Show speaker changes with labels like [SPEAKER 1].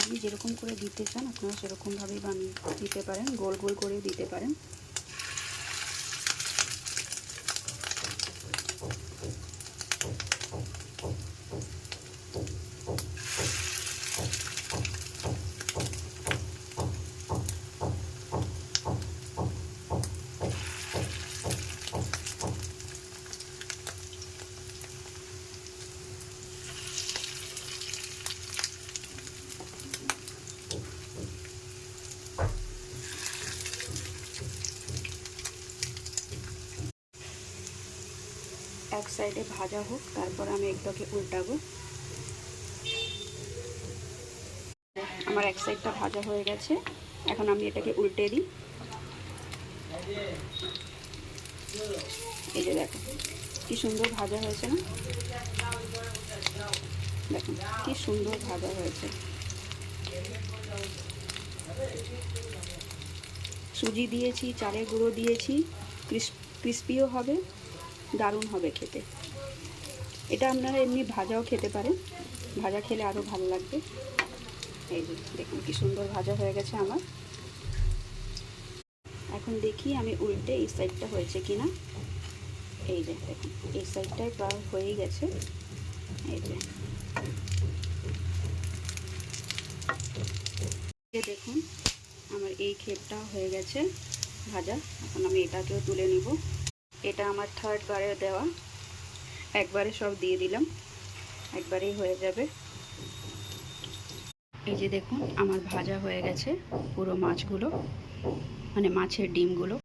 [SPEAKER 1] আপনি যেরকম করে দিতে চান আপনারা সেরকমভাবেই বানিয়ে দিতে পারেন, গোল গোল করেও দিতে পারেন। এক সাইডে ভাজা হোক, তারপর আমি এগুলোকে উল্টাবো। আমার এক সাইডটা ভাজা হয়ে গেছে, এখন আমি এটাকে উল্টে দিই। এই যে দেখো কি সুন্দর ভাজা হয়েছে না, দেখুন কি সুন্দর ভাজা হয়েছে। সুজি দিয়েছি, চালের গুঁড়ো দিয়েছি, ক্রিস্পিও হবে, দারুণ হবে খেতে। এটা আপনারা এমনি ভাজাও খেতে পারেন, ভাজা খেলে আরও ভালো লাগবে। এই যে দেখুন কি সুন্দর ভাজা হয়ে গেছে আমার। এখন দেখি আমি উল্টে এই সাইডটা হয়েছে কিনা। এই যে দেখুন এই সাইডটাই প্রায় হয়েই গেছে। এই যে দেখুন আমার এই ক্ষেপটা হয়ে গেছে ভাজা। এখন আমি এটাকেও তুলে নিব। এটা আমার থার্ড বারে দেওয়া, একবারে সব দিয়ে দিলাম, একবারেই হয়ে যাবে। এই যে দেখুন আমার ভাজা হয়ে গেছে পুরো মাছগুলো, মানে মাছের ডিমগুলো।